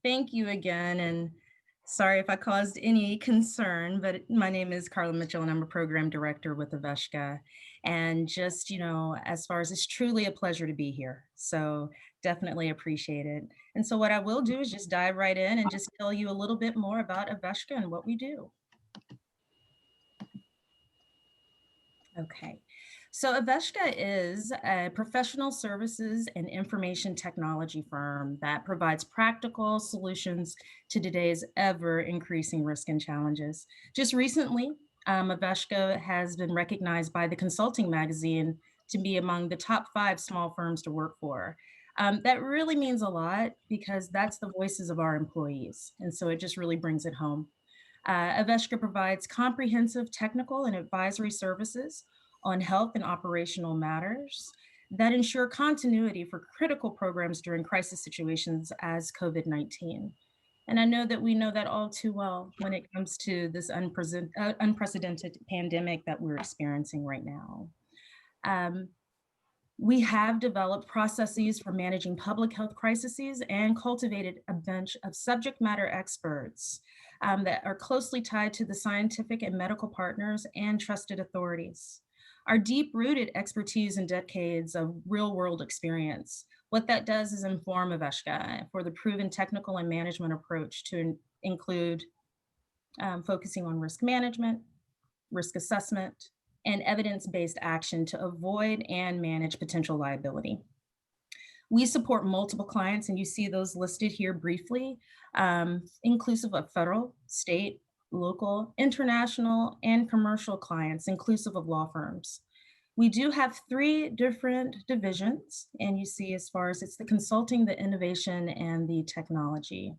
Thank you again, and sorry if I caused any concern, but my name is Carla Mitchell, and I'm a program director with Aveshka. And just, as far as it's truly a pleasure to be here. So definitely appreciate it. And so what I will do is just dive right in and just tell you a little bit more about Aveshka and what we do. Okay. So Aveshka is a professional services and information technology firm that provides practical solutions to today's ever increasing risk and challenges. Just recently, Aveshka has been recognized by the Consulting magazine to be among the top 5 small firms to work for. That really means a lot because that's the voices of our employees. And so it just really brings it home. Aveshka provides comprehensive technical and advisory services on health and operational matters that ensure continuity for critical programs during crisis situations as COVID-19. And I know that we know that all too well when it comes to this unprecedented pandemic that we're experiencing right now. Um, we have developed processes for managing public health crises and cultivated a bench of subject matter experts that are closely tied to the scientific and medical partners and trusted authorities. Our deep-rooted expertise and decades of real-world experience, what that does is inform Aveshka for the proven technical and management approach to include focusing on risk management, risk assessment, and evidence-based action to avoid and manage potential liability. We support multiple clients, and you see those listed here briefly, inclusive of federal, state, local, international, and commercial clients, inclusive of law firms. We do have 3 different divisions, and you see as far as it's the consulting, the innovation, and the technology.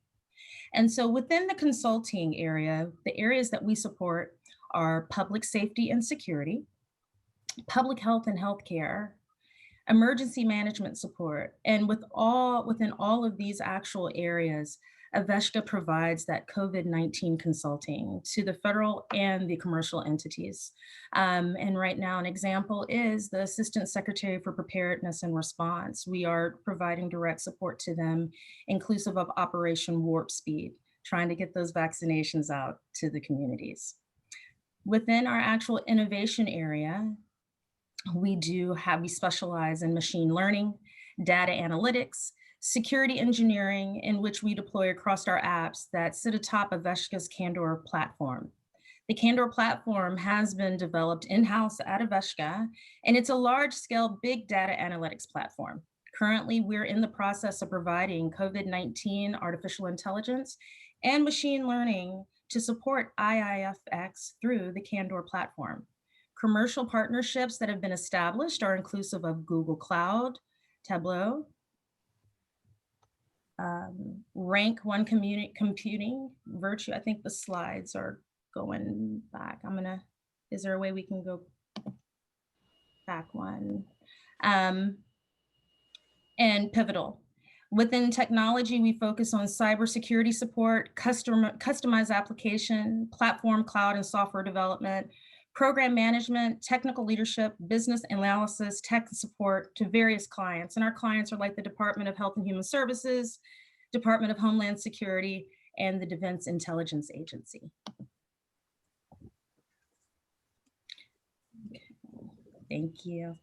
And so within the consulting area, the areas that we support are public safety and security, public health and healthcare, emergency management support. And within all of these actual areas, Aveshka provides that COVID-19 consulting to the federal and the commercial entities. And right now, an example is the Assistant Secretary for Preparedness and Response. We are providing direct support to them, inclusive of Operation Warp Speed, trying to get those vaccinations out to the communities. Within our actual innovation area, we specialize in machine learning, data analytics, security engineering, in which we deploy across our apps that sit atop Aveshka's Candor platform. The Candor platform has been developed in-house at Aveshka, and it's a large-scale big data analytics platform. Currently, we're in the process of providing COVID-19 artificial intelligence and machine learning to support IIFX through the Candor platform. Commercial partnerships that have been established are inclusive of Google Cloud, Tableau, Rank One Computing, Virtue. I think the slides are going back. Is there a way we can go back one? And Pivotal. Within technology, we focus on cybersecurity support, customized application, platform, cloud, and software development, program management, technical leadership, business analysis, tech support to various clients. And our clients are like the Department of Health and Human Services, Department of Homeland Security, and the Defense Intelligence Agency. Okay. Thank you.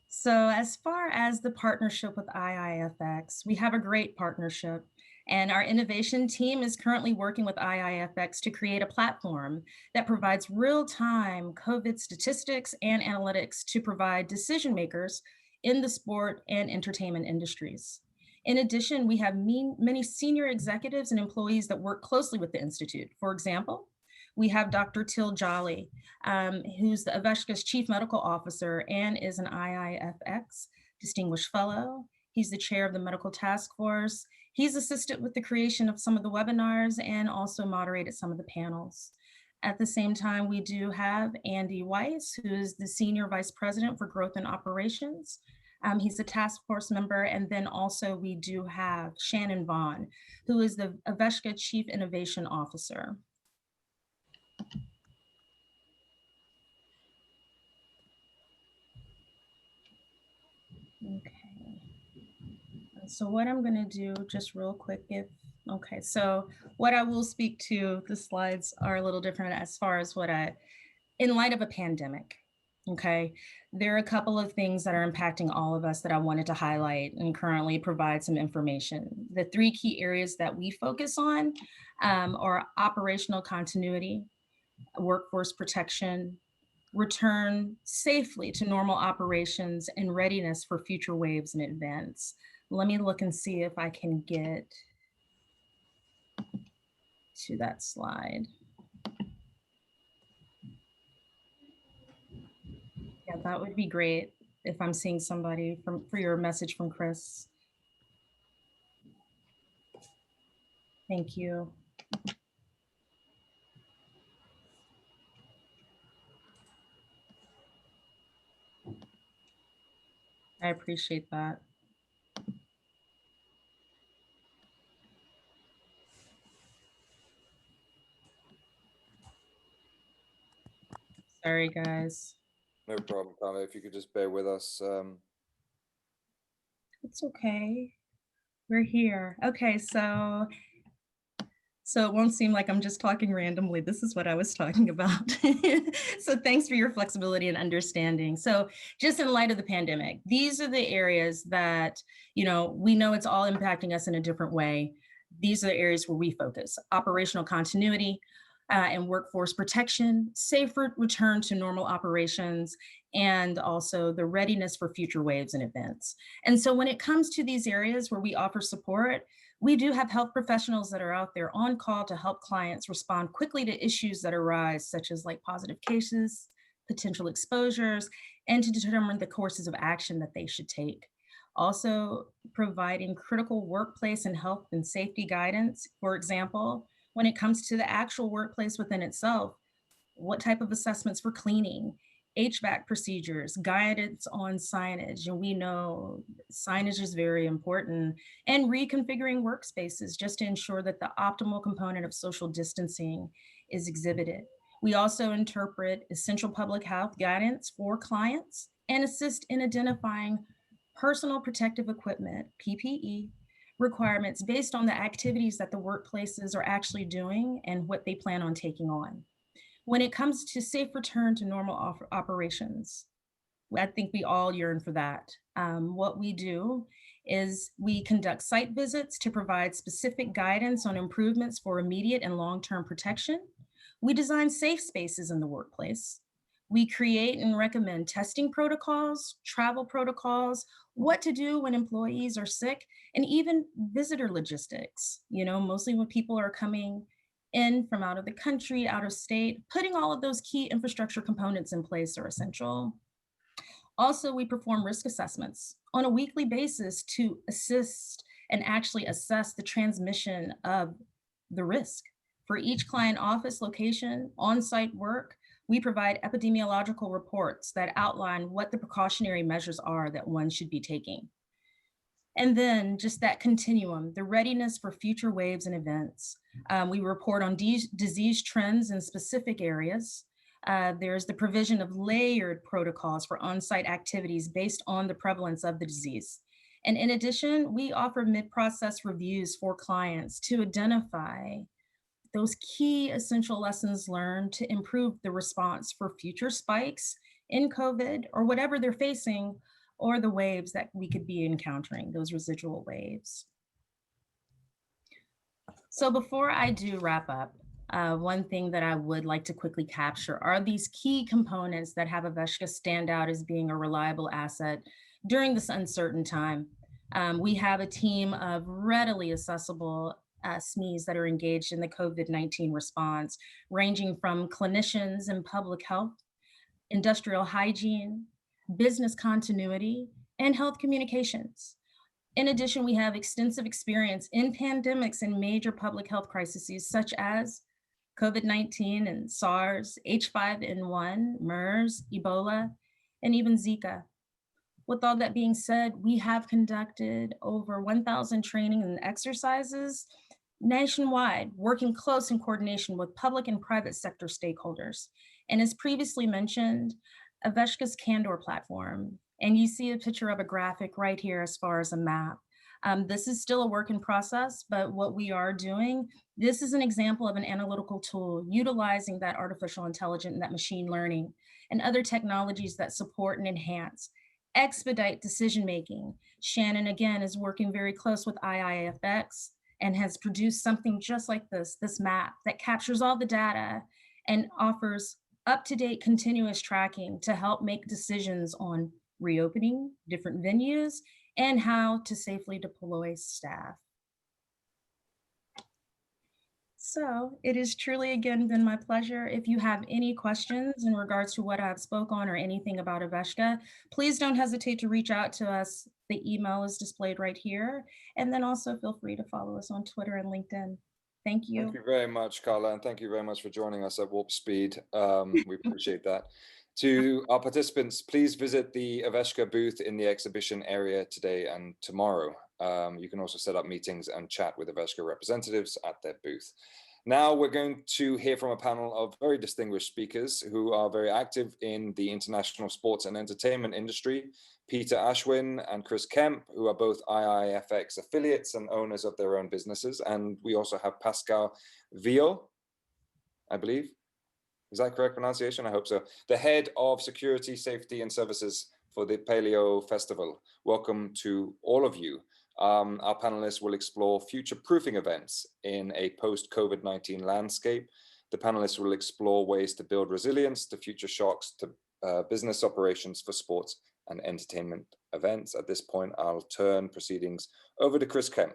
So as far as the partnership with IIFX, we have a great partnership. And our innovation team is currently working with IIFX to create a platform that provides real-time COVID statistics and analytics to provide decision makers in the sport and entertainment industries. In addition, we have many senior executives and employees that work closely with the Institute. For example, we have Dr. Till Jolly, who's the Aveshka's Chief Medical Officer and is an IIFX Distinguished Fellow. He's the chair of the Medical Task Force. He's assisted with the creation of some of the webinars and also moderated some of the panels. At the same time, we do have Andy Weiss, who is the Senior Vice President for Growth and Operations. He's a task force member. And then also we do have Shannon Vaughn, who is the Aveshka Chief Innovation Officer. Okay. So what I'm going to do just real quick, if Okay, so what I will speak to, the slides are a little different as far as in light of a pandemic, okay, there are a couple of things that are impacting all of us that I wanted to highlight and currently provide some information. The three key areas that we focus on are operational continuity, workforce protection, return safely to normal operations, and readiness for future waves in advance. Let me look and see if I can get to that slide. Yeah, that would be great if I'm seeing somebody for your message from Chris. Thank you. I appreciate that. Sorry, guys. No problem, Carla. If you could just bear with us. It's okay. We're here. Okay, so it won't seem like I'm just talking randomly. This is what I was talking about. So thanks for your flexibility and understanding. So just in light of the pandemic, these are the areas that, we know it's all impacting us in a different way. These are the areas where we focus: operational continuity, and workforce protection, safer return to normal operations, and also the readiness for future waves and events. And so when it comes to these areas where we offer support, we do have health professionals that are out there on call to help clients respond quickly to issues that arise, such as like positive cases, potential exposures, and to determine the courses of action that they should take. Also, providing critical workplace and health and safety guidance. For example, when it comes to the actual workplace within itself, what type of assessments for cleaning, HVAC procedures, guidance on signage. And we know signage is very important, and reconfiguring workspaces just to ensure that the optimal component of social distancing is exhibited. We also interpret essential public health guidance for clients and assist in identifying personal protective equipment, PPE, requirements based on the activities that the workplaces are actually doing and what they plan on taking on. When it comes to safe return to normal operations, I think we all yearn for that. What we do is we conduct site visits to provide specific guidance on improvements for immediate and long-term protection. We design safe spaces in the workplace. We create and recommend testing protocols, travel protocols, what to do when employees are sick, and even visitor logistics. Mostly when people are coming in from out of the country, out of state, putting all of those key infrastructure components in place are essential. Also, we perform risk assessments on a weekly basis to assist and actually assess the transmission of the risk. For each client office location, on site work, we provide epidemiological reports that outline what the precautionary measures are that one should be taking. And then just that continuum, the readiness for future waves and events. We report on disease trends in specific areas. There's the provision of layered protocols for on-site activities based on the prevalence of the disease. And in addition, we offer mid-process reviews for clients to identify those key essential lessons learned to improve the response for future spikes in COVID or whatever they're facing, or the waves that we could be encountering, those residual waves. So before I do wrap up, one thing that I would like to quickly capture are these key components that have Aveshka stand out as being a reliable asset during this uncertain time. We have a team of readily accessible SMEs that are engaged in the COVID-19 response, ranging from clinicians in public health, industrial hygiene, business continuity, and health communications. In addition, we have extensive experience in pandemics and major public health crises such as COVID-19 and SARS, H5N1, MERS, Ebola, and even Zika. With all that being said, we have conducted over 1,000 training and exercises nationwide, working close in coordination with public and private sector stakeholders. And as previously mentioned, Aveshka's Candor platform, and you see a picture of a graphic right here as far as a map. This is still a work in process, but what we are doing, this is an example of an analytical tool utilizing that artificial intelligence and that machine learning and other technologies that support and enhance, expedite decision making. Shannon, again, is working very close with IIFX and has produced something just like this map that captures all the data and offers up-to-date continuous tracking to help make decisions on reopening different venues and how to safely deploy staff. So it has truly again been my pleasure. If you have any questions in regards to what I've spoke on or anything about Aveshka, please don't hesitate to reach out to us. The email is displayed right here. And then also feel free to follow us on Twitter and LinkedIn. Thank you. Thank you very much, Carla, and thank you very much for joining us at Warp Speed. We appreciate that. To our participants, please visit the Aveshka booth in the exhibition area today and tomorrow. You can also set up meetings and chat with Aveshka representatives at their booth. Now we're going to hear from a panel of very distinguished speakers who are very active in the international sports and entertainment industry. Peter Ashwin and Chris Kemp, who are both IIFX affiliates and owners of their own businesses. And we also have Pascal Vio, I believe. Is that correct pronunciation? I hope so. The head of security, safety and services for the Paleo Festival. Welcome to all of you. Our panelists will explore future-proofing events in a post-COVID-19 landscape. The panelists will explore ways to build resilience to future shocks to business operations for sports and entertainment events. At this point, I'll turn proceedings over to Chris Kemp.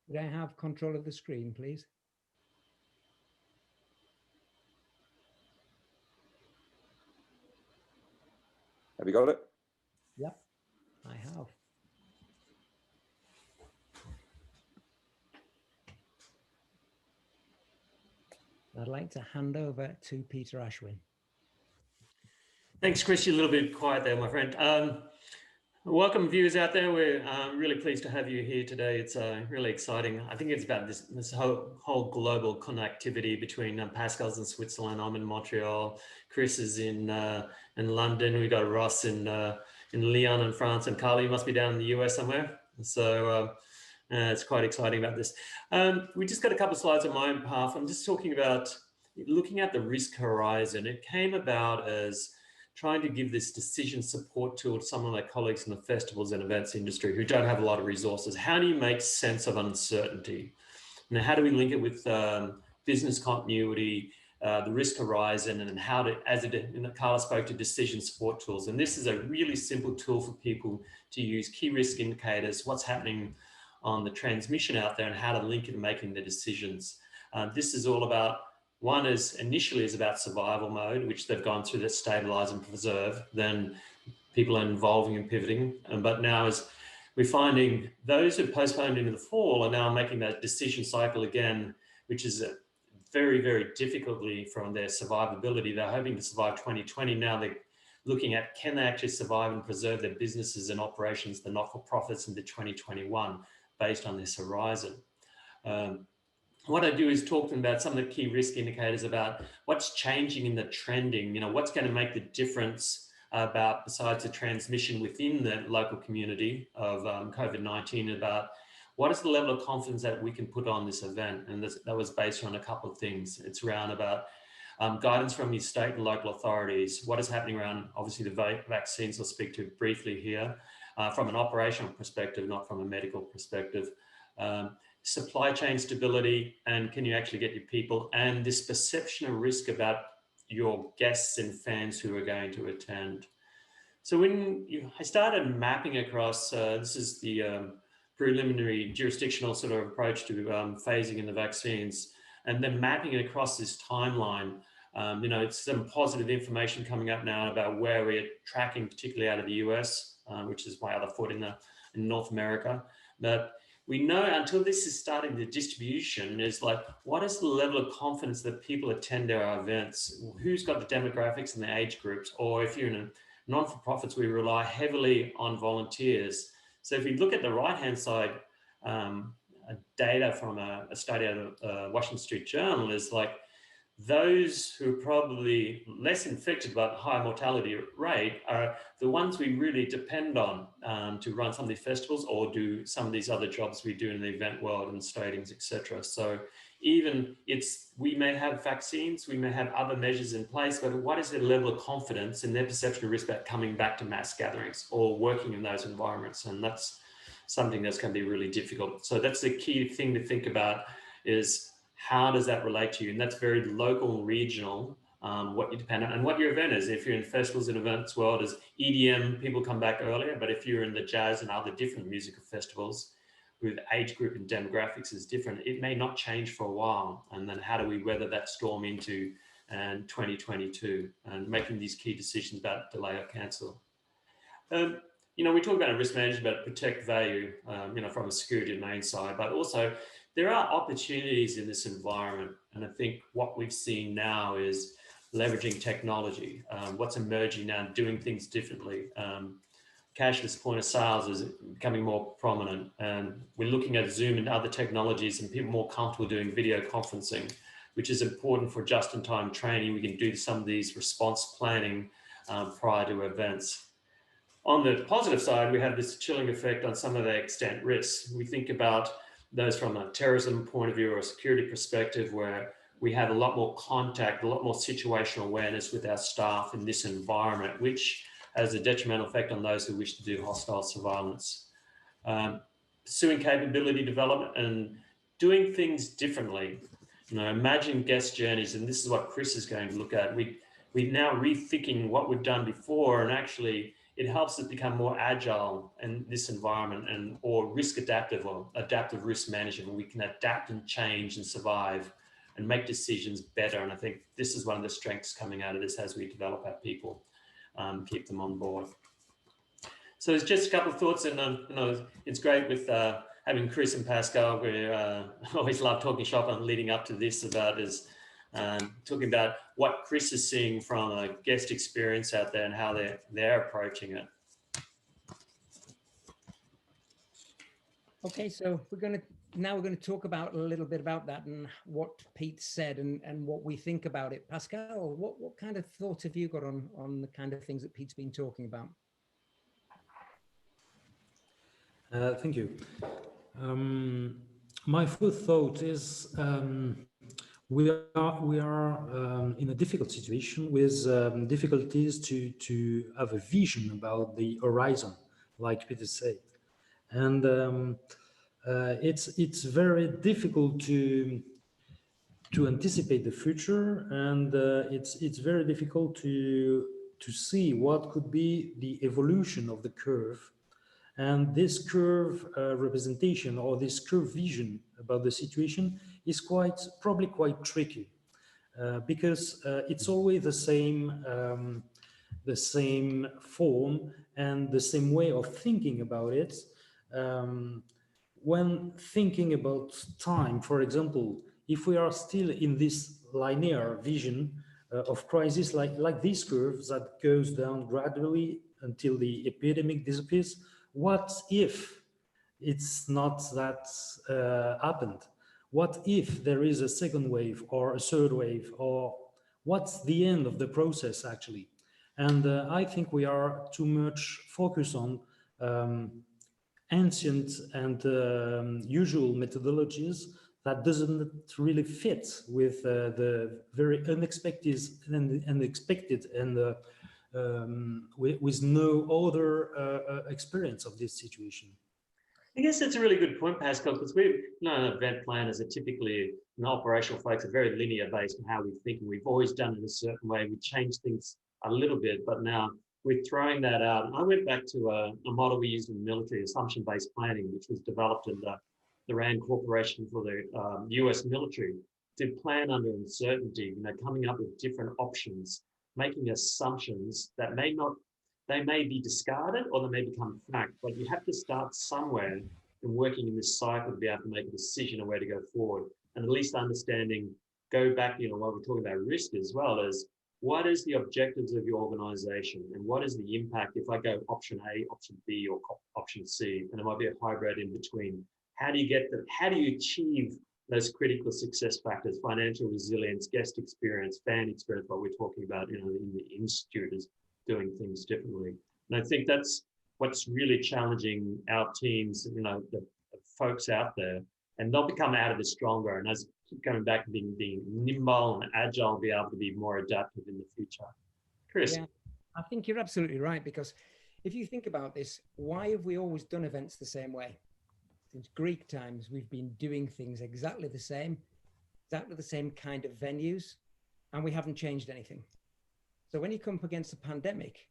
Could I have control of the screen, please? Have you got it? Yep, I have. I'd like to hand over to Peter Ashwin. Thanks, Chris. You're a little bit quiet there, my friend. Welcome, viewers out there. We're really pleased to have you here today. It's really exciting. I think it's about this whole global connectivity between Pascal's in Switzerland. I'm in Montreal. Chris is in London. We got Ross in Lyon in France, and Carly must be down in the US somewhere. So it's quite exciting about this. We just got a couple of slides on my own behalf. I'm just talking about looking at the risk horizon. It came about as trying to give this decision support tool to some of my colleagues in the festivals and events industry who don't have a lot of resources. How do you make sense of uncertainty? Now, how do we link it with business continuity, the risk horizon, and how to, Carla spoke to decision support tools. And this is a really simple tool for people to use key risk indicators, what's happening on the transmission out there and how to link it and making the decisions. This is all about, one is initially is about survival mode, which they've gone through that stabilize and preserve. Then people are evolving and pivoting. But now as we're finding those who postponed into the fall are now making that decision cycle again, which is very, very difficultly from their survivability. They're hoping to survive 2020. Now they're looking at, can they actually survive and preserve their businesses and operations, the not-for-profits into 2021 based on this horizon. What I do is talk to them about some of the key risk indicators about what's changing in the trending, what's going to make the difference about, besides the transmission within the local community of COVID-19, about what is the level of confidence that we can put on this event. And that was based on a couple of things. It's around about guidance from your state and local authorities, what is happening around, obviously the vaccines I'll speak to briefly here, from an operational perspective, not from a medical perspective. Supply chain stability, and can you actually get your people, and this perception of risk about your guests and fans who are going to attend. So I started mapping across, this is the preliminary jurisdictional sort of approach to phasing in the vaccines, and then mapping it across this timeline. It's some positive information coming up now about where we're tracking, particularly out of the US, which is my other foot in North America. But we know until this is starting the distribution is like, what is the level of confidence that people attend our events? Who's got the demographics and the age groups? Or if you're in a non-for-profits, we rely heavily on volunteers. So if you look at the right-hand side, data from a study out of Washington Street Journal is like, those who are probably less infected but high mortality rate are the ones we really depend on to run some of these festivals or do some of these other jobs we do in the event world and stadiums, etc. So even we may have vaccines, we may have other measures in place, but what is their level of confidence in their perception of risk about coming back to mass gatherings or working in those environments? And that's something that's going to be really difficult. So that's the key thing to think about, is how does that relate to you? And that's very local and regional, what you depend on and what your event is. If you're in festivals and events world, as EDM, people come back earlier, but if you're in the jazz and other different musical festivals with age group and demographics is different, it may not change for a while. And then how do we weather that storm into 2022 and making these key decisions about delay or cancel? We talk about risk management, about protect value, from a security domain side, but also there are opportunities in this environment. And I think what we've seen now is leveraging technology, what's emerging now, doing things differently. Cashless point of sales is becoming more prominent, and we're looking at Zoom and other technologies and people more comfortable doing video conferencing, which is important for just-in-time training. We can do some of these response planning prior to events. On the positive side, we have this chilling effect on some of the extent risks. We think about those from a terrorism point of view or a security perspective, where we have a lot more contact, a lot more situational awareness with our staff in this environment, which has a detrimental effect on those who wish to do hostile surveillance. Pursuing capability development and doing things differently. Imagine guest journeys, and this is what Chris is going to look at. We're now rethinking what we've done before, and actually it helps us become more agile in this environment or risk adaptive or adaptive risk management. We can adapt and change and survive and make decisions better. And I think this is one of the strengths coming out of this as we develop our people, keep them on board. So it's just a couple of thoughts, and it's great with having Chris and Pascal. We always love talking shop and leading up to this about talking about what Chris is seeing from a guest experience out there and how they're approaching it. Okay, so we're going to talk about a little bit about that and what Pete said and what we think about it. Pascal, what kind of thoughts have you got on the kind of things that Pete's been talking about? Thank you. My first thought is we are in a difficult situation with difficulties to have a vision about the horizon, like Peter said, and it's very difficult to anticipate the future, and it's very difficult to see what could be the evolution of the curve. And this curve representation or this curve vision about the situation is probably quite tricky because it's always the same form and the same way of thinking about it. When thinking about time, for example, if we are still in this linear vision of crisis, like this curve that goes down gradually until the epidemic disappears, what if it's not that happened? What if there is a second wave or a third wave, or what's the end of the process actually? And I think we are too much focused on ancient and usual methodologies that doesn't really fit with the very unexpected and with no other experience of this situation. I guess that's a really good point, Pascal, because event planners are typically operational folks are very linear based on how we think, and we've always done it a certain way. We change things a little bit, but now we're throwing that out. And I went back to a model we used in the military, assumption-based planning, which was developed in the RAND Corporation for the US military, to plan under uncertainty, coming up with different options, making assumptions that they may be discarded or they may become fact, but you have to start somewhere and working in this cycle to be able to make a decision on where to go forward. And at least understanding, go back, while we're talking about risk as well, as what is the objectives of your organization and what is the impact if I go option A, option B, or option C, and it might be a hybrid in between. How do you achieve those critical success factors: financial resilience, guest experience, fan experience, what we're talking about, in the institute is doing things differently. And I think that's what's really challenging our teams, the folks out there, and they'll become out of it stronger. And as coming back to being nimble and agile, be able to be more adaptive in the future. Chris. Yeah, I think you're absolutely right, because if you think about this, why have we always done events the same way? Since Greek times, we've been doing things exactly the same kind of venues, and we haven't changed anything. So when you come up against a pandemic,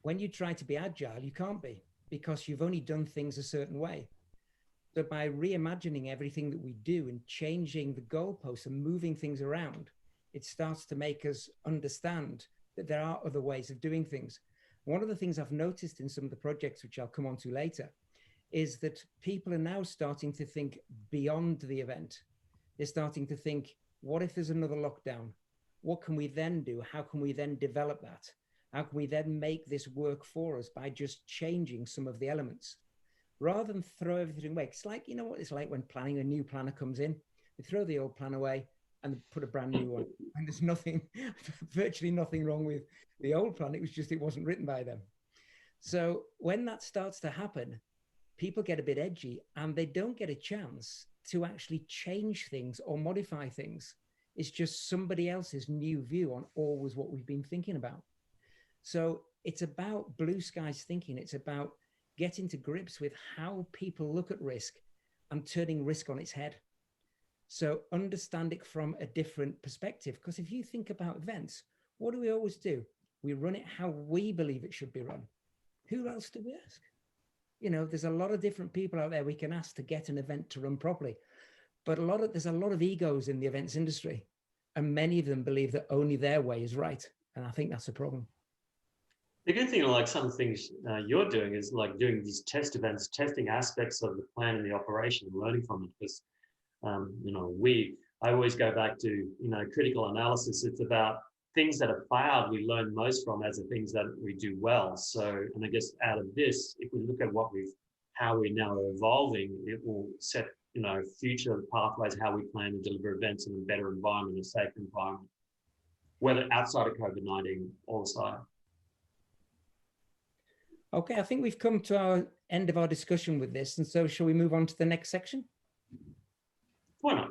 when you try to be agile, you can't be, because you've only done things a certain way. So by reimagining everything that we do and changing the goalposts and moving things around, it starts to make us understand that there are other ways of doing things. One of the things I've noticed in some of the projects, which I'll come on to later, is that people are now starting to think beyond the event. They're starting to think, what if there's another lockdown? What can we then do? How can we then develop that? How can we then make this work for us by just changing some of the elements? Rather than throw everything away. It's like, what it's like when planning, a new planner comes in, they throw the old plan away and put a brand new one. And there's nothing, virtually nothing wrong with the old plan. It was just, it wasn't written by them. So when that starts to happen, people get a bit edgy and they don't get a chance to actually change things or modify things. It's just somebody else's new view on always what we've been thinking about. So it's about blue skies thinking. It's about getting to grips with how people look at risk and turning risk on its head. So understand it from a different perspective. Because if you think about events, what do we always do? We run it how we believe it should be run. Who else do we ask? There's a lot of different people out there we can ask to get an event to run properly. But there's a lot of egos in the events industry. And many of them believe that only their way is right. And I think that's a problem. The good thing, like some things you're doing, is like doing these test events, testing aspects of the plan and the operation, and learning from it. Because, I always go back to, critical analysis. It's about things that have failed, we learn most from as the things that we do well. So, and I guess out of this, if we look at how we're now evolving, it will set, future pathways, how we plan to deliver events in a better environment, a safe environment, whether outside of COVID-19 or inside. Okay, I think we've come to our end of our discussion with this. And so shall we move on to the next section? Why not?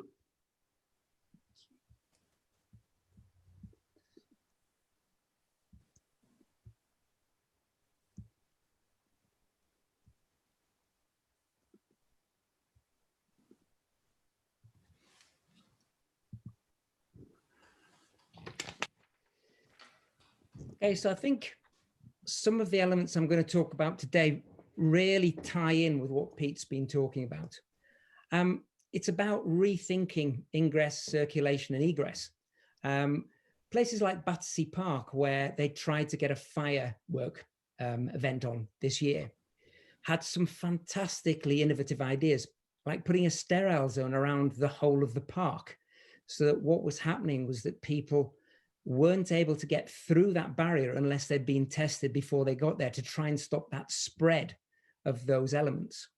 Okay, so I think some of the elements I'm going to talk about today really tie in with what Pete's been talking about. It's about rethinking ingress, circulation, and egress. Places like Battersea Park, where they tried to get a firework event on this year, had some fantastically innovative ideas, like putting a sterile zone around the whole of the park, so that what was happening was that people weren't able to get through that barrier unless they'd been tested before they got there, to try and stop that spread of those elements.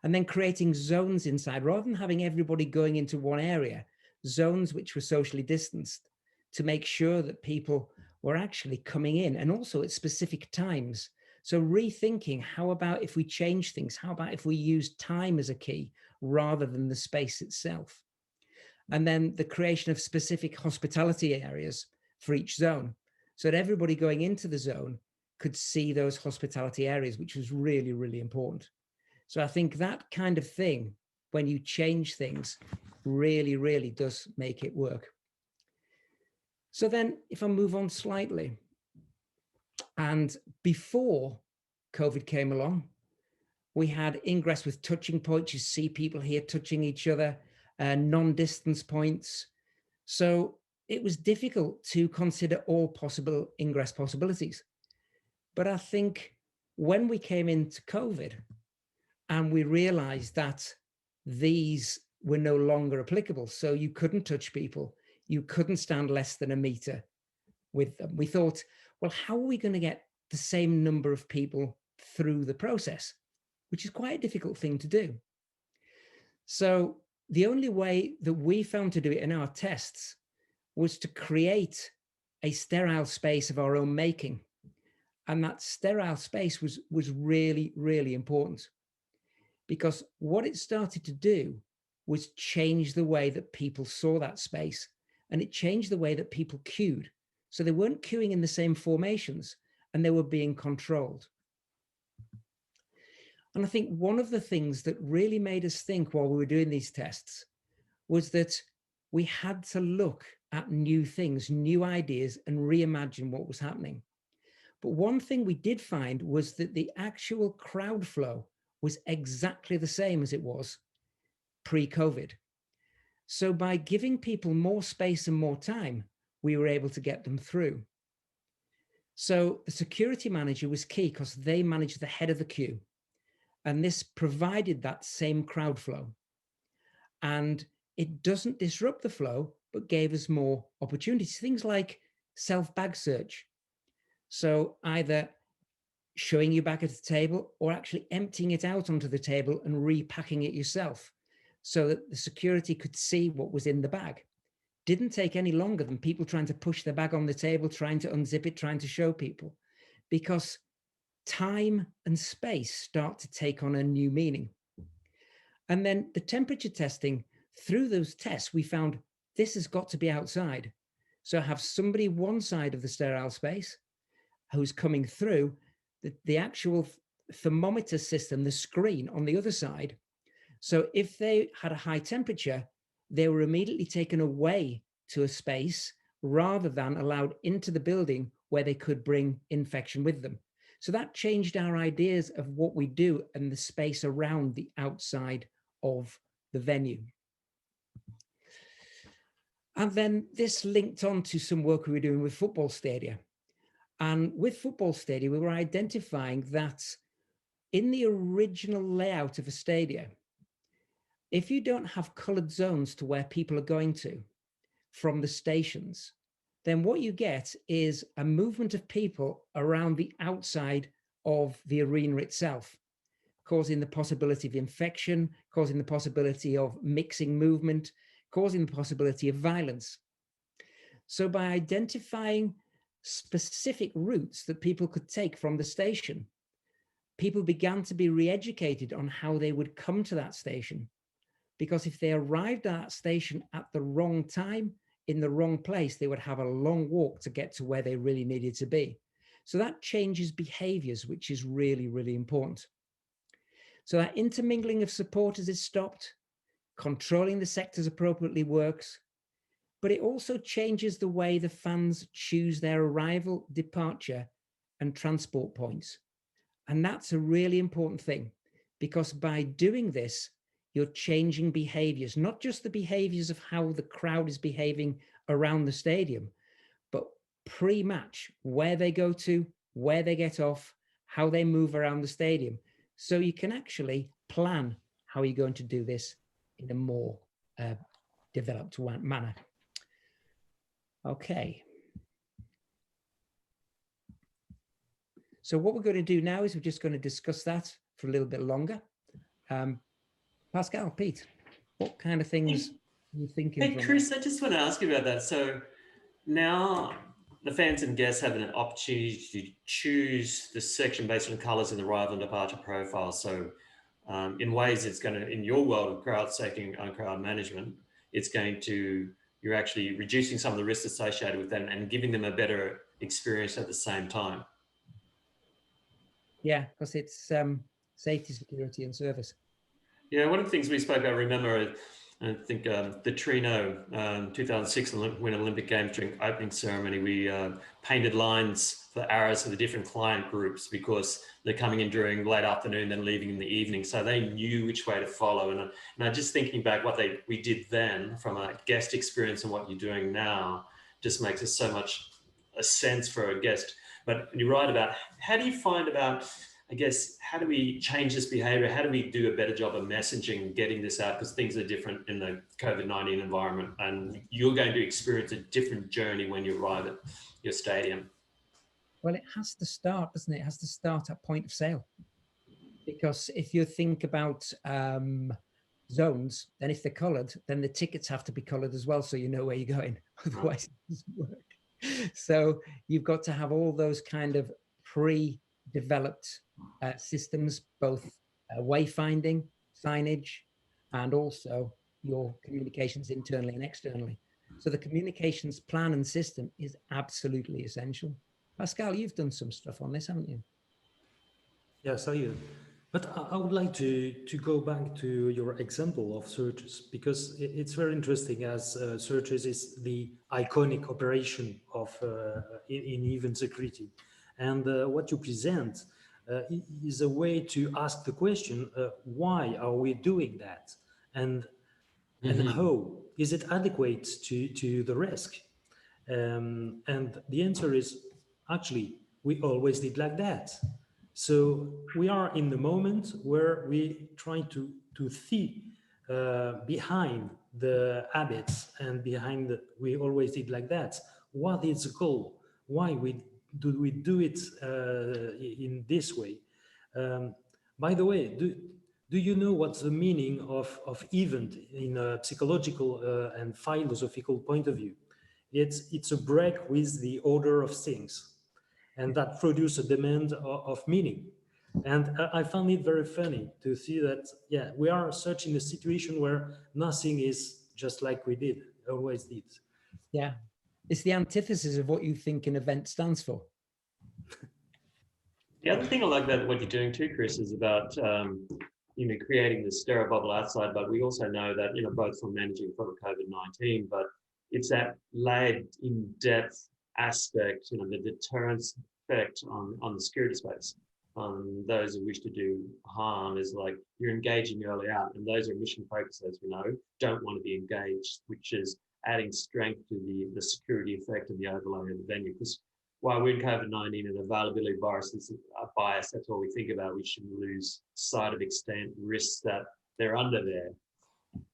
And then creating zones inside, rather than having everybody going into one area, zones which were socially distanced, to make sure that people were actually coming in, and also at specific times. So rethinking, how about if we change things? How about if we use time as a key rather than the space itself? And then the creation of specific hospitality areas for each zone, so that everybody going into the zone could see those hospitality areas, which was really, really important. So I think that kind of thing, when you change things, really, really does make it work. So then if I move on slightly, and before COVID came along, we had ingress with touching points. You see people here touching each other, non-distance points. So it was difficult to consider all possible ingress possibilities. But I think when we came into COVID and we realized that these were no longer applicable, so you couldn't touch people, you couldn't stand less than a meter with them, we thought, well, how are we going to get the same number of people through the process, which is quite a difficult thing to do. So the only way that we found to do it in our tests was to create a sterile space of our own making. And that sterile space was really, really important, because what it started to do was change the way that people saw that space, and it changed the way that people queued. So they weren't queuing in the same formations, and they were being controlled. And I think one of the things that really made us think while we were doing these tests was that we had to look at new things, new ideas, and reimagine what was happening. But one thing we did find was that the actual crowd flow was exactly the same as it was pre-COVID. So by giving people more space and more time, we were able to get them through. So the security manager was key because they managed the head of the queue. And this provided that same crowd flow. And it doesn't disrupt the flow, but gave us more opportunities. Things like self-bag search. So either showing you back at the table or actually emptying it out onto the table and repacking it yourself so that the security could see what was in the bag. Didn't take any longer than people trying to push their bag on the table, trying to unzip it, trying to show people, because time and space start to take on a new meaning. And then the temperature testing, through those tests, we found this has got to be outside. So have somebody one side of the sterile space who's coming through, the actual thermometer system, the screen on the other side. So if they had a high temperature, they were immediately taken away to a space rather than allowed into the building where they could bring infection with them. So that changed our ideas of what we do and the space around the outside of the venue. And then this linked on to some work we were doing with football stadia. And with football stadia, we were identifying that in the original layout of a stadia, if you don't have colored zones to where people are going to from the stations, then what you get is a movement of people around the outside of the arena itself, causing the possibility of infection, causing the possibility of mixing movement, causing the possibility of violence. So by identifying specific routes that people could take from the station, people began to be re-educated on how they would come to that station. Because if they arrived at that station at the wrong time, in the wrong place, they would have a long walk to get to where they really needed to be. So that changes behaviors, which is really, really important. So that intermingling of supporters is stopped, controlling the sectors appropriately works, but it also changes the way the fans choose their arrival, departure, and transport points. And that's a really important thing, because by doing this, you're changing behaviors, not just the behaviors of how the crowd is behaving around the stadium, but pre-match, where they go to, where they get off, how they move around the stadium. So you can actually plan how you're going to do this in a more developed manner. Okay. So what we're going to do now is we're just going to discuss that for a little bit longer. Pascal, Pete, what kind of things are you thinking? Hey, Chris, I just want to ask you about that. So now the fans and guests have an opportunity to choose the section based on colours in the arrival and departure profile. So in ways it's going to, in your world of crowd safety and crowd management, it's going to, you're actually reducing some of the risks associated with them and giving them a better experience at the same time. Yeah, because it's safety, security and service. Yeah, one of the things we spoke about, remember, I think the Trino 2006 Winter Olympic Games, during opening ceremony, we painted lines for arrows for the different client groups because they're coming in during late afternoon, then leaving in the evening. So they knew which way to follow. And I'm just thinking back what we did then from a guest experience and what you're doing now just makes us so much a sense for a guest. But you're right about, how do you find about, I guess, how do we change this behavior? How do we do a better job of messaging, getting this out? Because things are different in the COVID-19 environment, and you're going to experience a different journey when you arrive at your stadium. Well, it has to start, doesn't it? It has to start at point of sale. Because if you think about zones, then if they're colored, then the tickets have to be colored as well, so you know where you're going. Otherwise, it doesn't work. So you've got to have all those kind of pre-developed systems, both wayfinding, signage, and also your communications internally and externally. So the communications plan and system is absolutely essential. Pascal, you've done some stuff on this, haven't you? Yes, I do. But I would like to go back to your example of searches, because it's very interesting, as searches is the iconic operation of in event security. And what you present is a way to ask the question, why are we doing that? And how is it adequate to the risk? And the answer is, actually, we always did like that. So we are in the moment where we try to see behind the habits and behind we always did like that. What is the goal? Why we do it in this way? By the way, do you know what's the meaning of event in a psychological and philosophical point of view? It's a break with the order of things, and that produce a demand of meaning. And I found it very funny to see that, yeah, we are such in a situation where nothing is just like we did, always did. Yeah, it's the antithesis of what you think an event stands for. The other thing I like about what you're doing too, Chris, is about creating this stereo bubble outside. But we also know that both from managing from COVID-19, but it's that layered in-depth aspect, the deterrence effect on the security space. Those who wish to do harm is like you're engaging early out, and those are mission focused, as we know, don't want to be engaged, which is adding strength to the security effect and the overlay of the venue. Because while we're in COVID-19 and availability bias is a bias, that's all we think about. We shouldn't lose sight of extent risks that they're under there,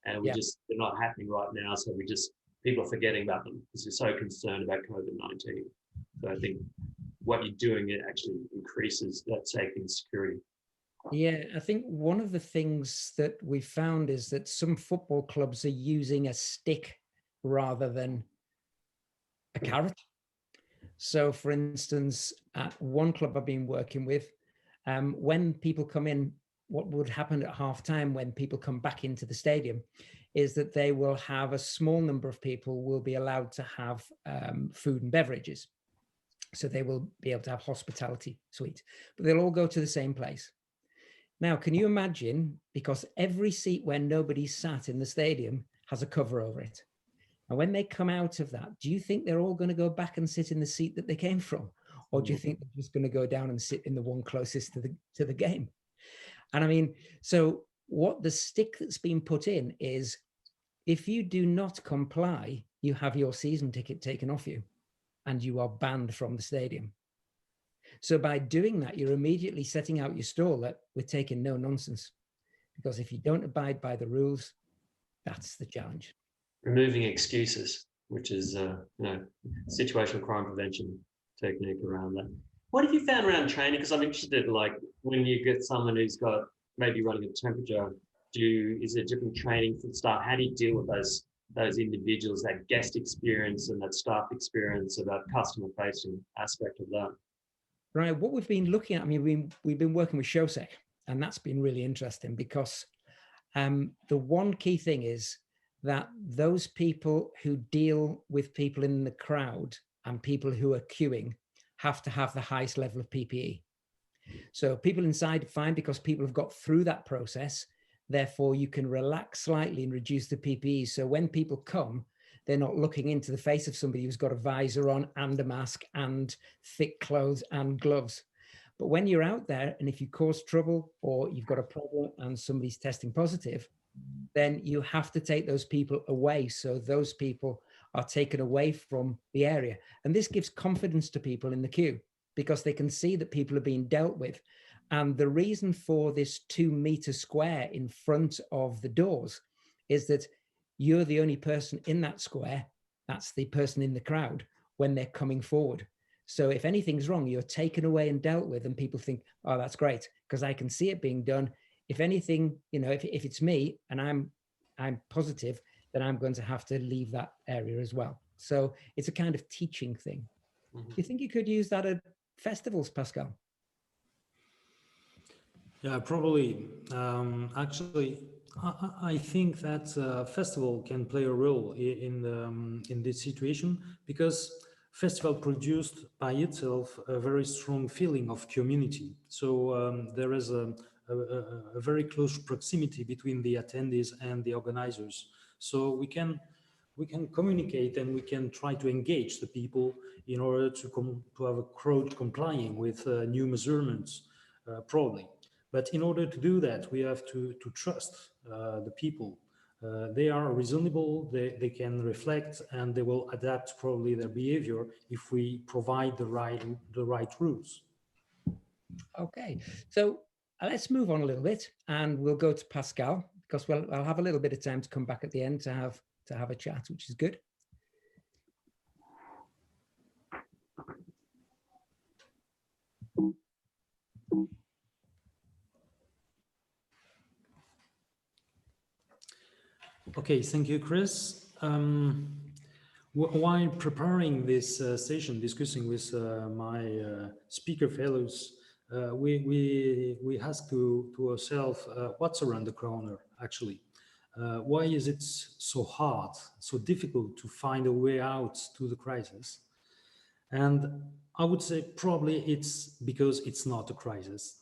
and they're not happening right now. So people are forgetting about them because they're so concerned about COVID-19. So I think what you're doing, it actually increases that safety and security. Yeah, I think one of the things that we found is that some football clubs are using a stick rather than a carrot. So for instance, at one club I've been working with, when people come in, what would happen at halftime when people come back into the stadium is that they will have a small number of people will be allowed to have food and beverages. So they will be able to have hospitality suite, but they'll all go to the same place. Now, can you imagine, because every seat where nobody sat in the stadium has a cover over it. And when they come out of that, do you think they're all going to go back and sit in the seat that they came from? Or do you think they're just going to go down and sit in the one closest to the game? And I mean, so what the stick that's been put in is, if you do not comply, you have your season ticket taken off you and you are banned from the stadium. So by doing that, you're immediately setting out your stall that we're taking no nonsense. Because if you don't abide by the rules, that's the challenge. Removing excuses, which is situational crime prevention technique around that. What have you found around training? Because I'm interested, like when you get someone who's got maybe running a temperature, is there different training for staff? How do you deal with those individuals, that guest experience and that staff experience, about customer facing aspect of that? Right. What we've been looking at, I mean, we've been working with ShowSec, and that's been really interesting because the one key thing is that those people who deal with people in the crowd and people who are queuing have to have the highest level of PPE. So people inside, fine, because people have got through that process. Therefore, you can relax slightly and reduce the PPE. So when people come, they're not looking into the face of somebody who's got a visor on and a mask and thick clothes and gloves. But when you're out there, and if you cause trouble or you've got a problem and somebody's testing positive, then you have to take those people away. So those people are taken away from the area. And this gives confidence to people in the queue because they can see that people are being dealt with. And the reason for this 2 meter square in front of the doors is that you're the only person in that square. That's the person in the crowd when they're coming forward. So if anything's wrong, you're taken away and dealt with, and people think, oh, that's great, because I can see it being done. If anything, if it's me and I'm I'm positive that I'm going to have to leave that area as well. So it's a kind of teaching thing. Mhm. Do you think you could use that at festivals, Pascal? Yeah, probably. Actually, I think that festival can play a role in this situation, because festival produced by itself a very strong feeling of community. So there is a very close proximity between the attendees and the organizers. So we can communicate and we can try to engage the people in order to have a crowd complying with new measurements, probably. But in order to do that, we have to trust the people. They are reasonable, they can reflect, and they will adapt probably their behavior if we provide the right rules. Okay, so let's move on a little bit, and we'll go to Pascal, because I'll have a little bit of time to come back at the end to have a chat, which is good. Okay, thank you, Chris. While preparing this session, discussing with my speaker fellows, we ask to ourselves what's around the corner, actually. Why is it so hard, so difficult to find a way out to the crisis? And I would say probably it's because it's not a crisis.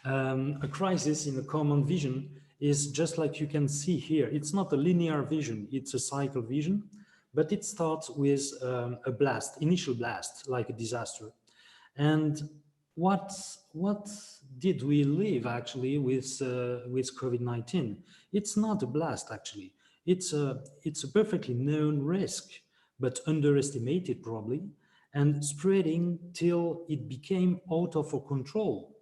A crisis in a common vision is just like you can see here. It's not a linear vision, it's a cycle vision, but it starts with a blast, initial blast, like a disaster. And what did we live actually with COVID-19? It's not a blast actually. It's a perfectly known risk, but underestimated probably, and spreading till it became out of our control.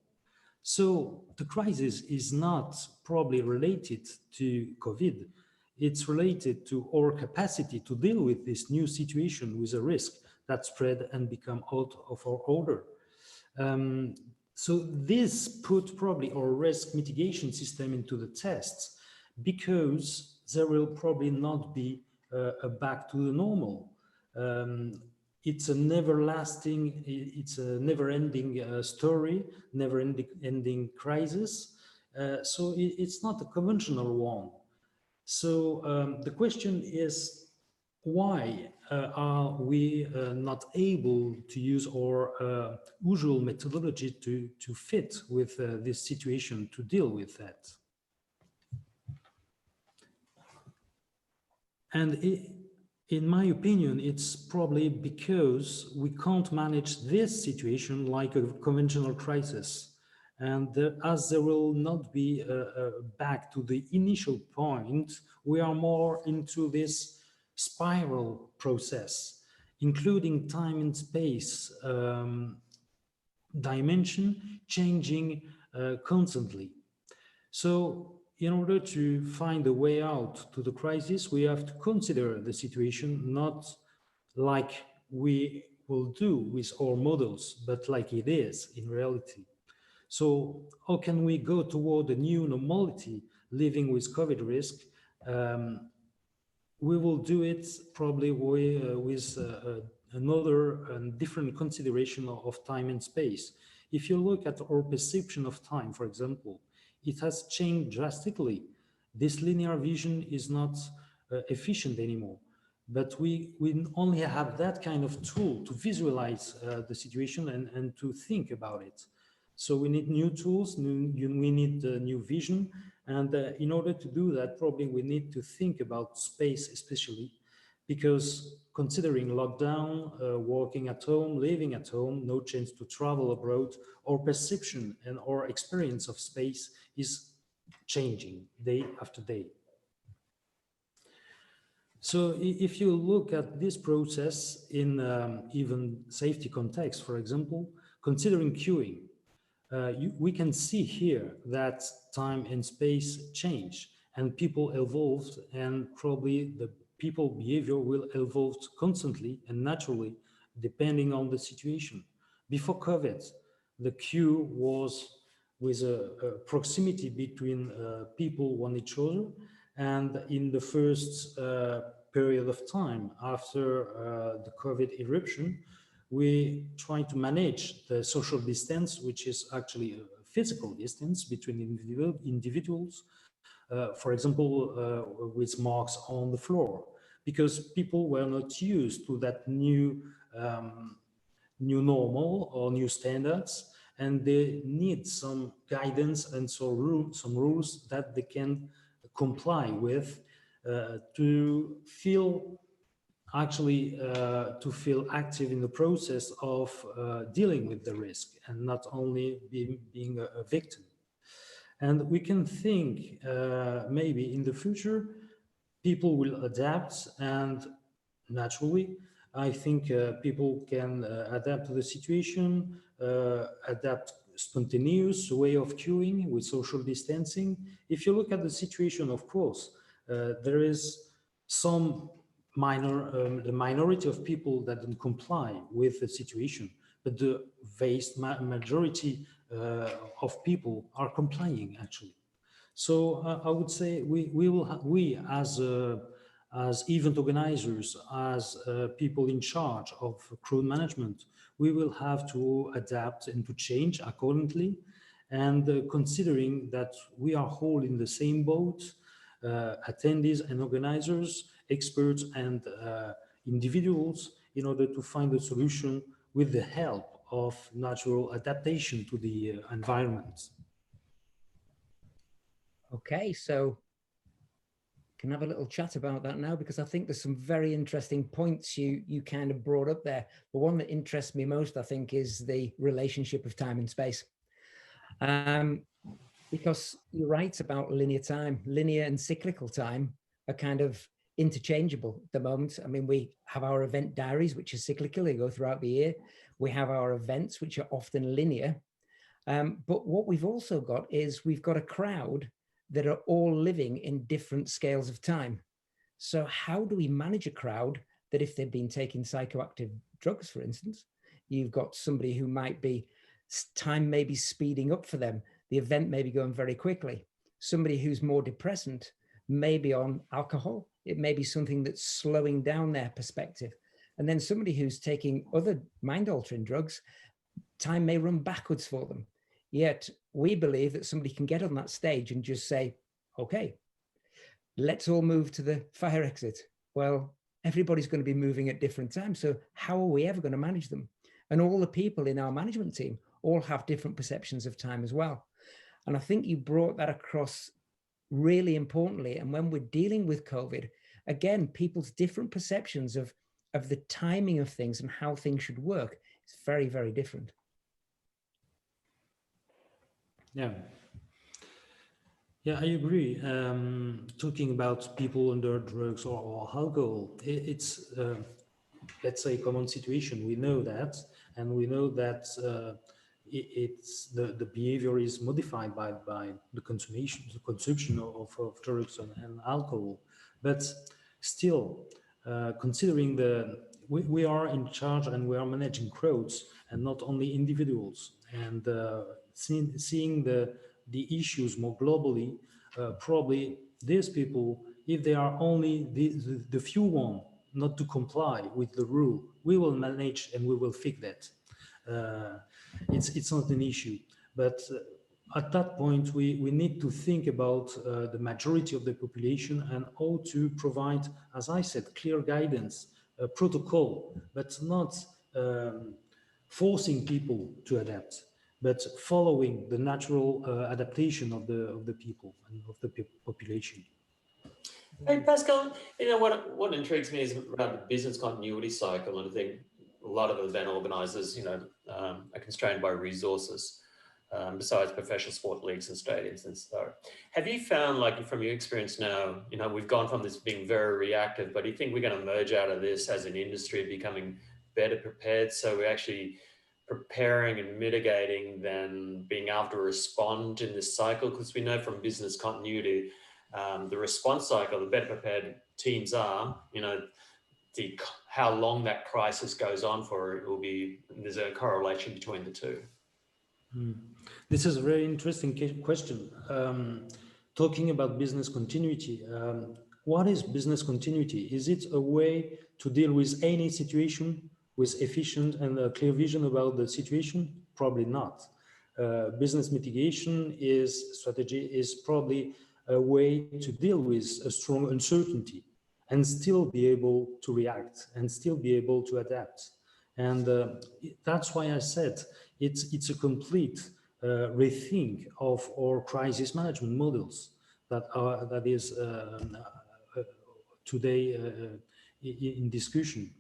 So the crisis is not probably related to COVID. It's related to our capacity to deal with this new situation with a risk that spread and become out of our order. So this put probably our risk mitigation system into the tests, because there will probably not be a back to the normal. It's a it's a never-ending story, never-ending crisis. So it's not a conventional one. So the question is, why are we not able to use our usual methodology to fit with this situation, to deal with that? And in my opinion, it's probably because we can't manage this situation like a conventional crisis. And as there will not be back to the initial point, we are more into this spiral process, including time and space dimension changing constantly. So in order to find a way out to the crisis, we have to consider the situation not like we will do with our models, but like it is in reality. So how can we go toward a new normality, living with COVID risk? We will do it probably with another and different consideration of time and space. If you look at our perception of time, for example, it has changed drastically. This linear vision is not efficient anymore, but we only have that kind of tool to visualize the situation and to think about it. So we need new tools, we need new vision. And in order to do that, probably we need to think about space especially, because considering lockdown, working at home, living at home, no chance to travel abroad, our perception and our experience of space is changing day after day. So if you look at this process in even safety context, for example, considering queuing, we can see here that time and space change and people evolved, and probably the people behavior will evolve constantly and naturally depending on the situation. Before COVID, the queue was with a proximity between people one each other, And in the first period of time after the COVID eruption, we try to manage the social distance, which is actually a physical distance between individuals, for example, with marks on the floor, because people were not used to that new normal or new standards, and they need some guidance and some rules that they can comply with to feel to feel active in the process of dealing with the risk and not only being a victim. And we can think maybe in the future, people will adapt, and naturally, I think people can adapt to the situation, adapt spontaneous way of queuing with social distancing. If you look at the situation, of course, there is some the minority of people that don't comply with the situation, but the vast majority of people are complying actually. So I would say we as event organizers, as people in charge of crowd management, we will have to adapt and to change accordingly. And considering that we are all in the same boat, attendees and organizers, experts and individuals, in order to find a solution with the help of natural adaptation to the environment. Okay, so can have a little chat about that now, because I think there's some very interesting points you kind of brought up there. The one that interests me most, I think, is the relationship of time and space. Because you're right about linear time. Linear and cyclical time are kind of interchangeable at the moment. I mean, we have our event diaries, which are cyclical, they go throughout the year. We have our events, which are often linear. But what we've also got is we've got a crowd that are all living in different scales of time. So how do we manage a crowd that, if they've been taking psychoactive drugs, for instance, you've got somebody who might be, time may be speeding up for them. The event may be going very quickly. Somebody who's more depressant may be on alcohol. It may be something that's slowing down their perspective. And then somebody who's taking other mind-altering drugs, time may run backwards for them. Yet we believe that somebody can get on that stage and just say, okay, let's all move to the fire exit. Well, everybody's going to be moving at different times. So how are we ever going to manage them? And all the people in our management team all have different perceptions of time as well. And I think you brought that across really importantly. And when we're dealing with COVID, again, people's different perceptions of the timing of things and how things should work is very, very different. Yeah, I agree. Talking about people under drugs or alcohol, it's let's say a common situation. We know that, and we know that it's the behavior is modified by the consumption of drugs and alcohol. But still, considering we are in charge and we are managing crowds and not only individuals, and seeing the issues more globally, probably these people, if they are only the few one not to comply with the rule, we will manage and we will fix that. It's not an issue, but at that point we need to think about the majority of the population and how to provide, as I said, clear guidance, a protocol, but not forcing people to adapt, but following the natural adaptation of the people and of the population. Hey, Pascal, what intrigues me is around the business continuity cycle, and I think a lot of event organisers, are constrained by resources, besides professional sport leagues and stadiums and so. Have you found, like from your experience now, we've gone from this being very reactive, but do you think we're going to emerge out of this as an industry becoming better prepared, so we're actually preparing and mitigating than being able to respond in this cycle? Because we know from business continuity, the response cycle, the better prepared teams are, how long that crisis goes on for, it will be, there's a correlation between the two. This is a very interesting question. talking about business continuity, what is business continuity? Is it a way to deal with any situation with efficient and a clear vision about the situation? Probably not. Business mitigation strategy is probably a way to deal with a strong uncertainty and still be able to react and still be able to adapt. And that's why I said it's a complete rethink of our crisis management models that is today in discussion.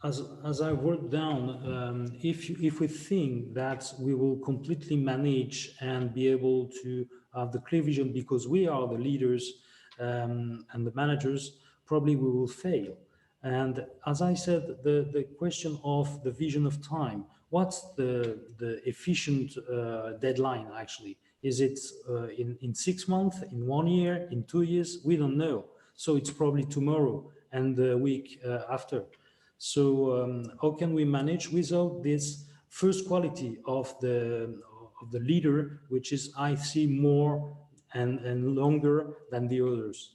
As I wrote down, if we think that we will completely manage and be able to have the clear vision because we are the leaders and the managers, probably we will fail. And as I said, the question of the vision of time, what's the efficient deadline actually? Is it in 6 months, in 1 year, in 2 years? We don't know. So it's probably tomorrow and the week after. So how can we manage without this first quality of the leader, which is I see more and longer than the others?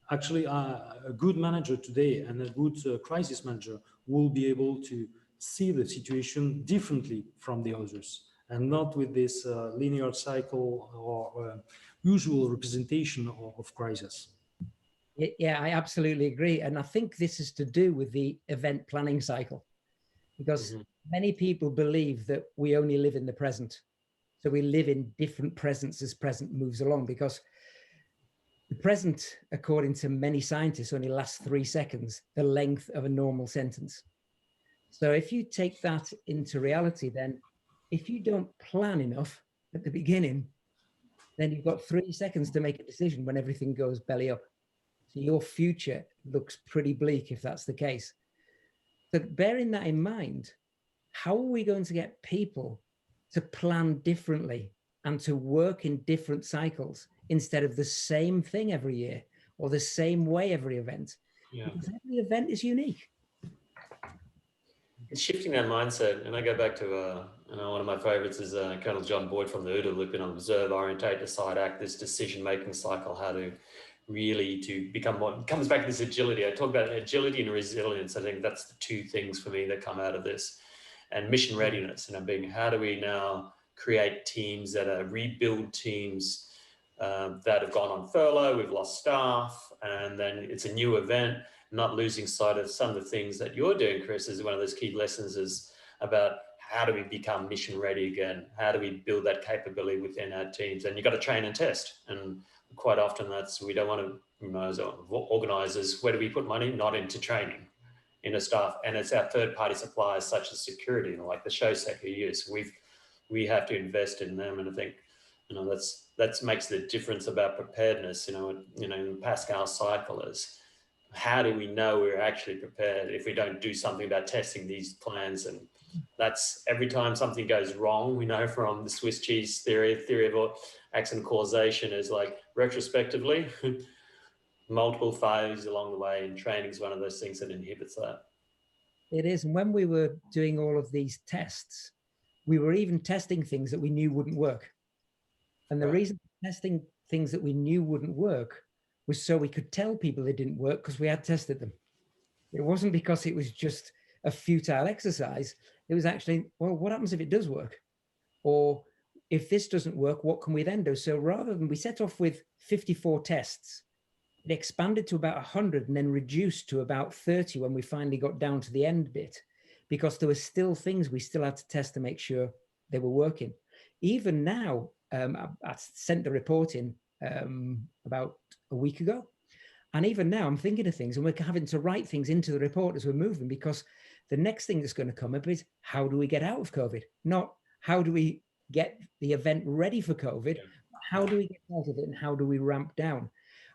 Actually, a good manager today and a good crisis manager will be able to see the situation differently from the others and not with this linear cycle or usual representation of crisis. Yeah, I absolutely agree. And I think this is to do with the event planning cycle, because many people believe that we only live in the present. So we live in different presents as present moves along, because the present, according to many scientists, only lasts 3 seconds, the length of a normal sentence. So if you take that into reality, then if you don't plan enough at the beginning, then you've got 3 seconds to make a decision when everything goes belly up. So your future looks pretty bleak if that's the case. But bearing that in mind, how are we going to get people to plan differently and to work in different cycles instead of the same thing every year or the same way every event? Yeah. Because every event is unique. It's shifting that mindset. And I go back to, one of my favorites is Colonel John Boyd from the OODA Loop, observe, orientate, decide, act, this decision-making cycle, how to really to become more, it comes back to this agility. I talk about agility and resilience. I think that's the 2 things for me that come out of this. And mission readiness, being how do we now create teams that are rebuild teams that have gone on furlough, we've lost staff, and then it's a new event, not losing sight of some of the things that you're doing, Chris, is one of those key lessons is about how do we become mission ready again? How do we build that capability within our teams? And you've got to train and test. And quite often we don't want to, as organizers, where do we put money? Not into training, into staff. And it's our third party suppliers such as security, like the Showsec who use. We have to invest in them. And I think, that makes the difference about preparedness, in Pascal's cycle is how do we know we're actually prepared if we don't do something about testing these plans? And that's every time something goes wrong, we know from the Swiss cheese theory of accident causation is like retrospectively, multiple failures along the way, and training is one of those things that inhibits that. It is. And when we were doing all of these tests, we were even testing things that we knew wouldn't work. And the reason testing things that we knew wouldn't work was so we could tell people they didn't work because we had tested them. It wasn't because it was just a futile exercise. It was actually, well, what happens if it does work? Or if this doesn't work, what can we then do? So rather than, we set off with 54 tests, it expanded to about 100 and then reduced to about 30 when we finally got down to the end bit, because there were still things we still had to test to make sure they were working. Even now, I sent the report in about a week ago. And even now I'm thinking of things and we're having to write things into the report as we're moving, because the next thing that's going to come up is how do we get out of COVID? Not how do we get the event ready for COVID? How do we get out of it and how do we ramp down?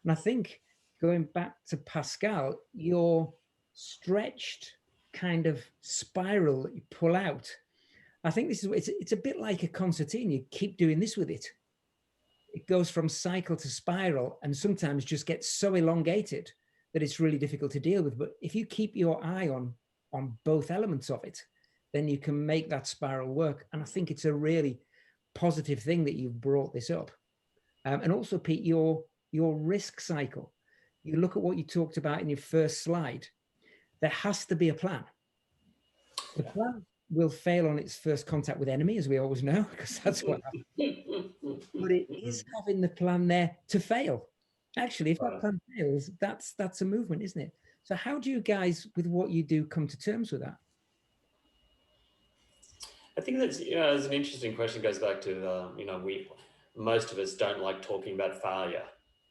And I think going back to Pascal, your stretched kind of spiral that you pull out, I think this is, it's a bit like a concertina. You keep doing this with it. It goes from cycle to spiral and sometimes just gets so elongated that it's really difficult to deal with. But if you keep your eye on both elements of it, then you can make that spiral work. And I think it's a really positive thing that you've brought this up. And also, Pete, your risk cycle. You look at what you talked about in your first slide. There has to be a plan. The plan will fail on its first contact with enemy, as we always know, because that's what happens. But it is having the plan there to fail. Actually, if that plan fails, that's a movement, isn't it? So how do you guys, with what you do, come to terms with that? I think that's, it's an interesting question. It goes back to, most of us don't like talking about failure,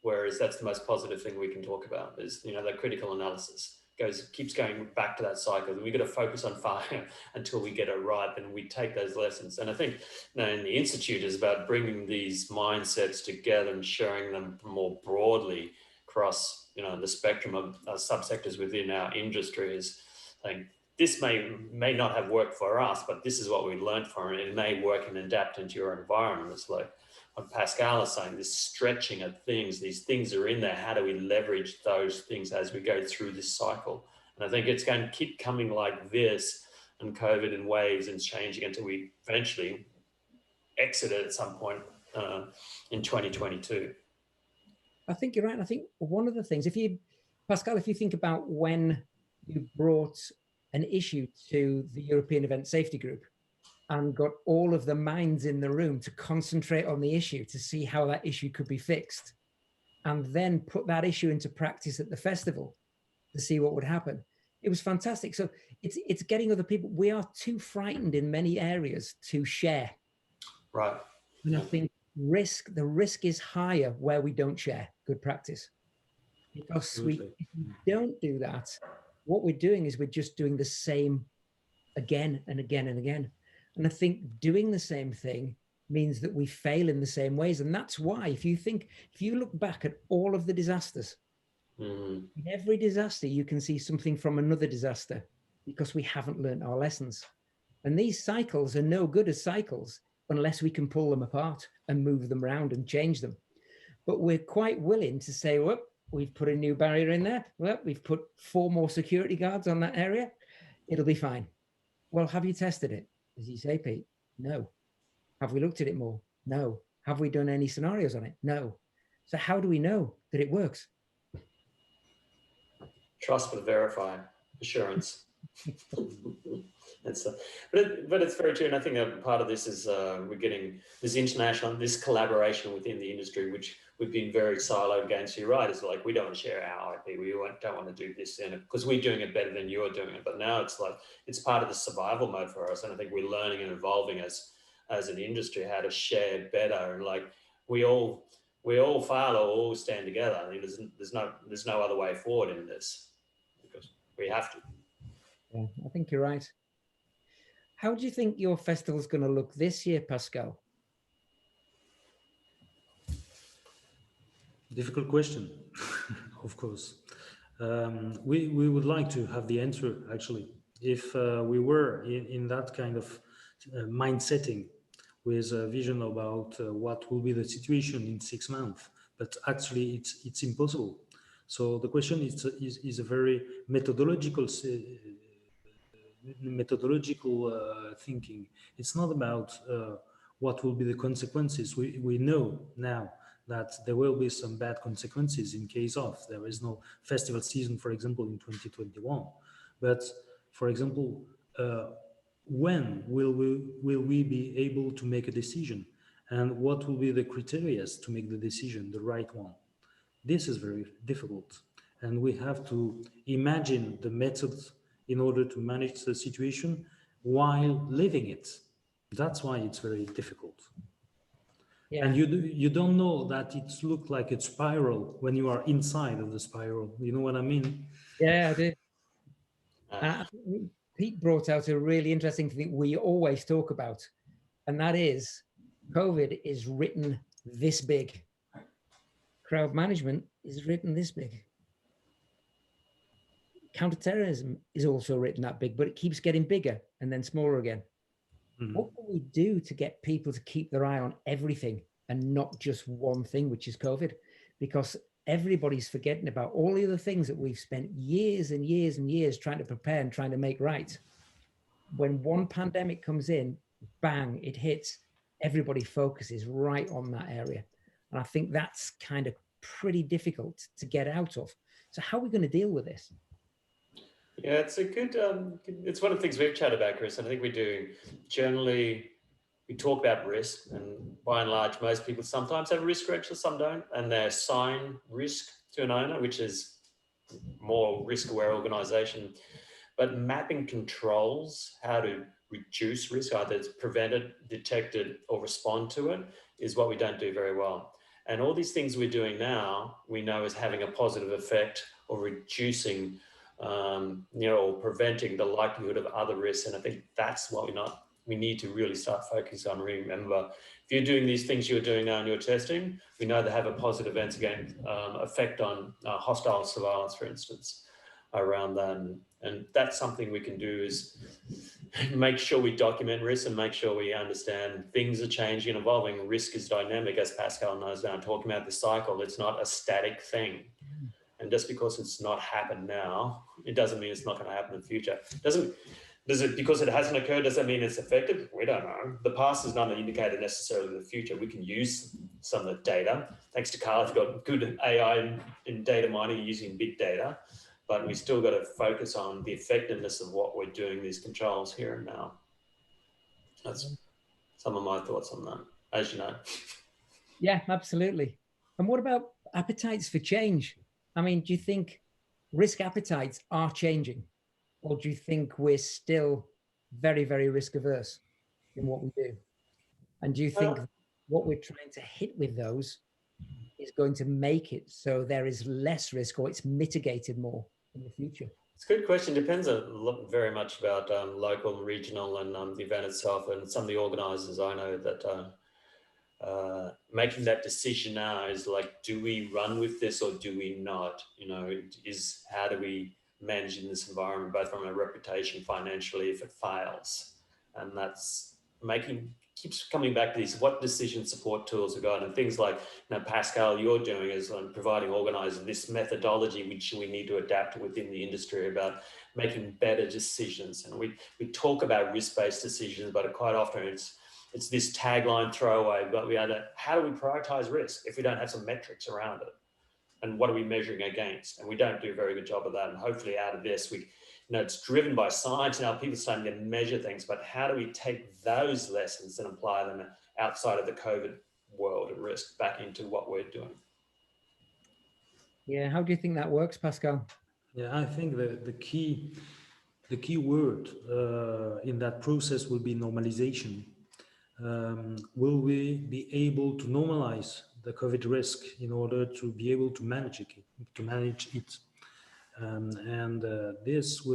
whereas that's the most positive thing we can talk about is, that critical analysis keeps going back to that cycle. We've got to focus on failure until we get it right, and we take those lessons. And I think, in the Institute is about bringing these mindsets together and sharing them more broadly across, the spectrum of subsectors within our industry. Is saying, this may not have worked for us, but this is what we learned from it. It may work and adapt into your environment. It's like what Pascal is saying, this stretching of things, these things are in there. How do we leverage those things as we go through this cycle? And I think it's going to keep coming like this, and COVID in waves and changing until we eventually exit it at some point in 2022. I think you're right. I think one of the things, Pascal, if you think about when you brought an issue to the European Event Safety Group and got all of the minds in the room to concentrate on the issue to see how that issue could be fixed, and then put that issue into practice at the festival to see what would happen. It was fantastic. So it's getting other people. We are too frightened in many areas to share. Right. And I think the risk is higher where we don't share good practice. Because if we don't do that, what we're doing is we're just doing the same again and again and again. And I think doing the same thing means that we fail in the same ways. And that's why, if you look back at all of the disasters, in every disaster, you can see something from another disaster because we haven't learned our lessons. And these cycles are no good as cycles unless we can pull them apart and move them around and change them. But we're quite willing to say, well, we've put a new barrier in there. Well, we've put 4 more security guards on that area. It'll be fine. Well, have you tested it? As you say, Pete, no. Have we looked at it more? No. Have we done any scenarios on it? No. So how do we know that it works? Trust but verify, assurance. But it's very true. And I think that part of this is we're getting this collaboration within the industry, which we've been very siloed against. You're right. It's like, we don't want to share our IP. We don't want to do this because we're doing it better than you're doing it. But now it's like, it's part of the survival mode for us. And I think we're learning and evolving as an industry how to share better. And like, we all fail or all stand together. I think there's no other way forward in this because we have to. Yeah, I think you're right. How do you think your festival is going to look this year, Pascal? Difficult question, of course. We would like to have the answer, actually. If we were in that kind of mind setting with a vision about what will be the situation in 6 months, but actually it's impossible. So the question is a very methodological thinking. It's not about what will be the consequences. We know now that there will be some bad consequences in case of there is no festival season, for example, in 2021. But for example, when will we be able to make a decision, and what will be the criteria to make the decision, the right one? This is very difficult, and we have to imagine the methods in order to manage the situation while living it. That's why it's very difficult. Yeah. And you don't know that it looks like a spiral when you are inside of the spiral. You know what I mean? Yeah, I do. Pete brought out a really interesting thing we always talk about, and that is COVID is written this big. Crowd management is written this big. Counterterrorism is also written that big, but it keeps getting bigger and then smaller again. What can we do to get people to keep their eye on everything and not just one thing, which is COVID? Because everybody's forgetting about all the other things that we've spent years and years and years trying to prepare and trying to make right. When one pandemic comes in, bang, it hits. everybody focuses right on that area. And I think that's kind of pretty difficult to get out of. So how are we going to deal with this? Yeah, it's a good, it's one of the things we've chatted about, Chris, and I think we do. Generally, we talk about risk, and by and large, most people sometimes have risk register, some don't, and they assign risk to an owner, which is more risk-aware organization. But mapping controls, how to reduce risk, either it's prevented, detected, or respond to it, is what we don't do very well. And all these things we're doing now, we know is having a positive effect or reducing, or preventing the likelihood of other risks. And I think that's what we need to really start focusing on. Remember, if you're doing these things you're doing now in your testing, we know they have a positive effect on hostile surveillance, for instance, around that. And that's something we can do, is make sure we document risk and make sure we understand things are changing and evolving. Risk is dynamic, as Pascal knows now, talking about the cycle. It's not a static thing. And just because it's not happened now, it doesn't mean it's not going to happen in the future. Because it hasn't occurred, does that mean it's effective? We don't know. The past is not an indicator necessarily of the future. We can use some of the data. Thanks to Carl, I've got good AI in data mining using big data, but we still got to focus on the effectiveness of what we're doing, these controls here and now. That's some of my thoughts on that, as you know. Yeah, absolutely. And what about appetites for change? I mean, do you think risk appetites are changing? Or do you think we're still very, very risk averse in what we do? And do you think what we're trying to hit with those is going to make it so there is less risk, or it's mitigated more in the future? It's a good question. Depends very much about local, regional, and the event itself. And some of the organisers I know that making that decision now is like, do we run with this or do we not? How do we manage in this environment, both from a reputation, financially, if it fails? And that's keeps coming back to these, what decision support tools are got, and things like, Pascal, you're doing is providing organisers this methodology which we need to adapt within the industry about making better decisions. And we talk about risk-based decisions, but quite often it's this tagline throwaway, but how do we prioritize risk if we don't have some metrics around it? And what are we measuring against? And we don't do a very good job of that. And hopefully out of this, it's driven by science now, people are starting to measure things, but how do we take those lessons and apply them outside of the COVID world of risk back into what we're doing? Yeah, how do you think that works, Pascal? Yeah, I think the key word in that process will be normalization. Will we be able to normalize the COVID risk in order to be able to manage it? This we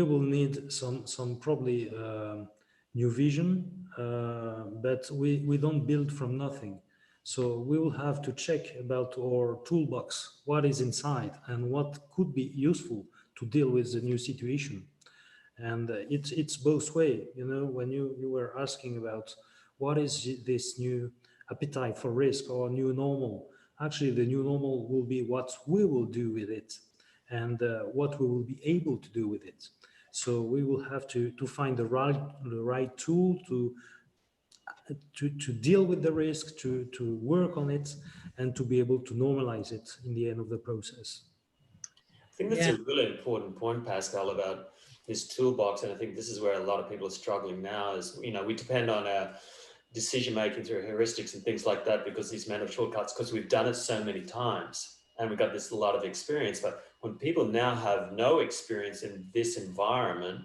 will need some probably new vision, but we don't build from nothing. So we will have to check about our toolbox, what is inside and what could be useful to deal with the new situation. And it's both way, when you were asking about what is this new appetite for risk or new normal. Actually, the new normal will be what we will do with it and what we will be able to do with it. So we will have to find the right tool to deal with the risk, to work on it, and to be able to normalize it in the end of the process. I think that's a really important point, Pascal, about this toolbox. And I think this is where a lot of people are struggling now is, we depend on our decision-making through heuristics and things like that because these mental shortcuts, because we've done it so many times and we've got this a lot of experience. But when people now have no experience in this environment,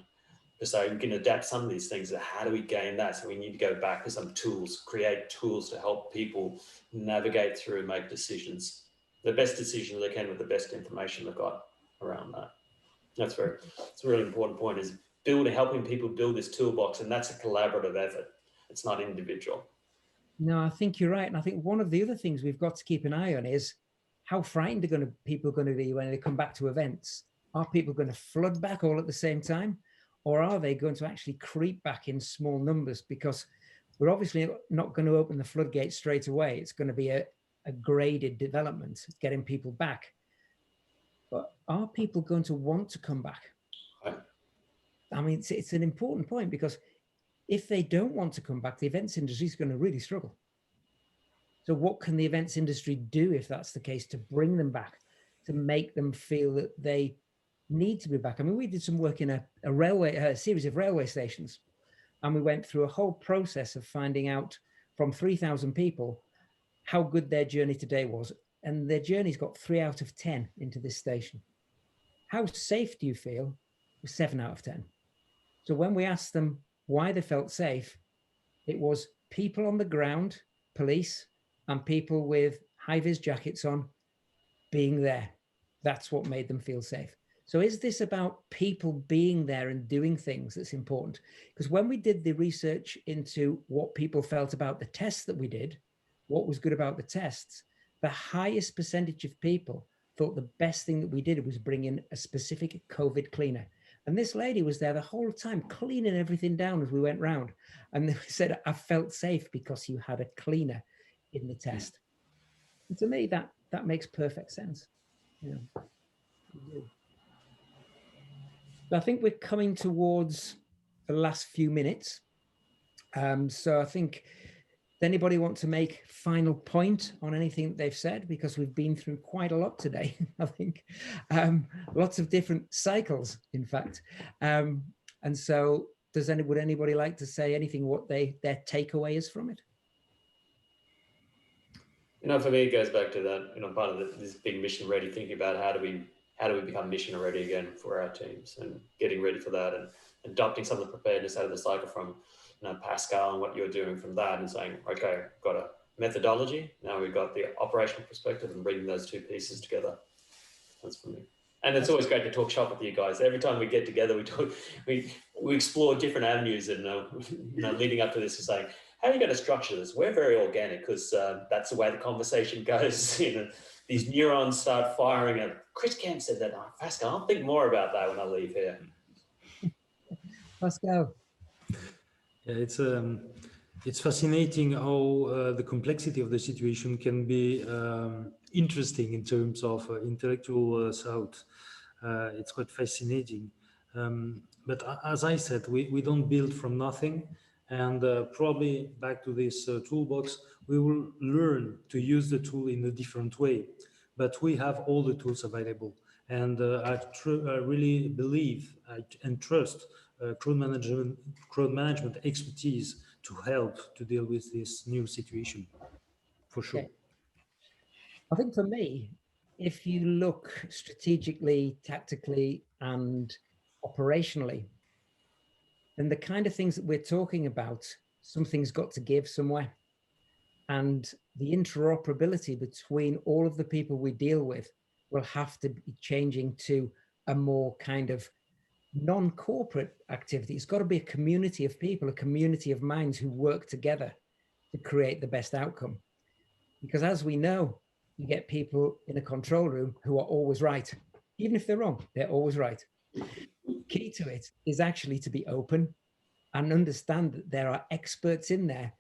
so we can adapt some of these things. How do we gain that? So we need to go back to some tools, create tools to help people navigate through and make decisions, the best decisions they can with the best information they've got around that. It's a really important point, is helping people build this toolbox, and that's a collaborative effort. It's not individual. No, I think you're right. And I think one of the other things we've got to keep an eye on is how frightened people are going to be when they come back to events. Are people going to flood back all at the same time? Or are they going to actually creep back in small numbers? Because we're obviously not going to open the floodgates straight away. It's going to be a graded development, getting people back. But are people going to want to come back? Right. I mean, it's an important point, because if they don't want to come back, the events industry is going to really struggle. So what can the events industry do if that's the case to bring them back, to make them feel that they need to be back? I mean, we did some work in a series of railway stations, and we went through a whole process of finding out from 3,000 people how good their journey today was. And their journey's got 3 out of 10 into this station. How safe do you feel? It was 7 out of 10. So when we asked them why they felt safe, it was people on the ground, police, and people with high-vis jackets on being there. That's what made them feel safe. So is this about people being there and doing things that's important? Because when we did the research into what people felt about the tests that we did, what was good about the tests, the highest percentage of people thought the best thing that we did was bring in a specific COVID cleaner. And this lady was there the whole time cleaning everything down as we went round. And they said, I felt safe because you had a cleaner in the test. And to me, that makes perfect sense. Yeah. So I think we're coming towards the last few minutes. So I think, does anybody want to make final point on anything that they've said? Because we've been through quite a lot today, I think. Lots of different cycles, in fact. And so would anybody like to say anything, what their takeaway is from it? For me, it goes back to that, part of this big mission ready, thinking about how do we become mission ready again for our teams, and getting ready for that, and adopting some of the preparedness out of the cycle from Pascal and what you're doing from that, and saying, okay, got a methodology, now we've got the operational perspective, and bringing those two pieces together. That's for me. And it's always great to talk shop with you guys. Every time we get together, we explore different avenues, and leading up to this is saying, how are you going to structure this? We're very organic, because that's the way the conversation goes. These neurons start firing. And Chris Camp said that. Oh, Pascal, I'll think more about that when I leave here. Pascal. Yeah, it's fascinating how the complexity of the situation can be interesting in terms of intellectual thought. It's quite fascinating. But as I said, we don't build from nothing. And probably back to this toolbox, we will learn to use the tool in a different way. But we have all the tools available. And I really believe and trust crowd management expertise to help to deal with this new situation, for sure. Okay. I think for me, if you look strategically, tactically, and operationally, then the kind of things that we're talking about, something's got to give somewhere. And the interoperability between all of the people we deal with will have to be changing to a more kind of non-corporate activity. It's got to be a community of people, a community of minds who work together to create the best outcome. Because as we know, you get people in a control room who are always right. Even if they're wrong, they're always right. Key to it is actually to be open and understand that there are experts in there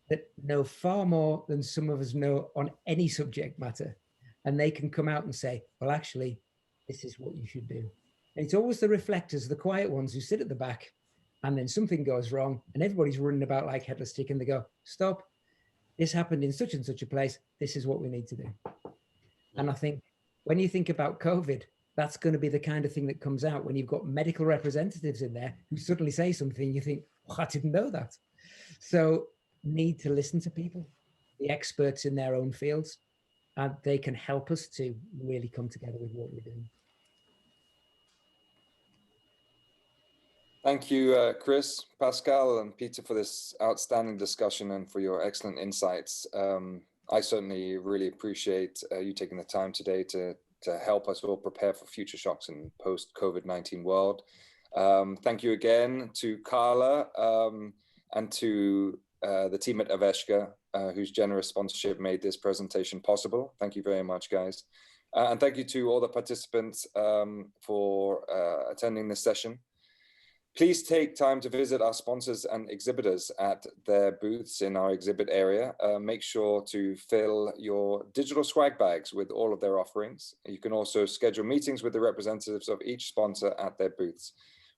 that know far more than some of us know on any subject matter. And they can come out and say, well, actually, this is what you should do. And it's always the reflectors, the quiet ones who sit at the back, and then something goes wrong and everybody's running about like headless chicken. They go, stop, this happened in such and such a place. This is what we need to do. And I think when you think about COVID, that's going to be the kind of thing that comes out when you've got medical representatives in there who suddenly say something, you think, oh, I didn't know that. So need to listen to people, the experts in their own fields, and they can help us to really come together with what we're doing. Thank you, Chris, Pascal, and Peter for this outstanding discussion and for your excellent insights. I certainly really appreciate you taking the time today to help us all prepare for future shocks in post-COVID-19 world. Thank you again to Carla and to the team at Aveshka, whose generous sponsorship made this presentation possible. Thank you very much, guys. And thank you to all the participants for attending this session. Please take time to visit our sponsors and exhibitors at their booths in our exhibit area. Make sure to fill your digital swag bags with all of their offerings. You can also schedule meetings with the representatives of each sponsor at their booths.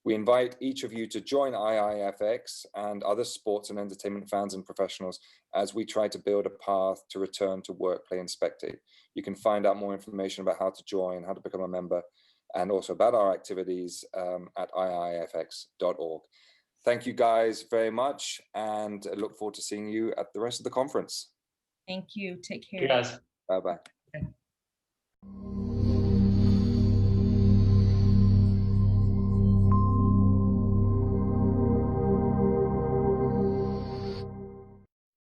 We invite each of you to join IIFX and other sports and entertainment fans and professionals as we try to build a path to return to work, play, and spectate. You can find out more information about how to join, how to become a member, and also about our activities at iifx.org. Thank you guys very much, and I look forward to seeing you at the rest of the conference. Thank you. Take care. You guys. Bye-bye.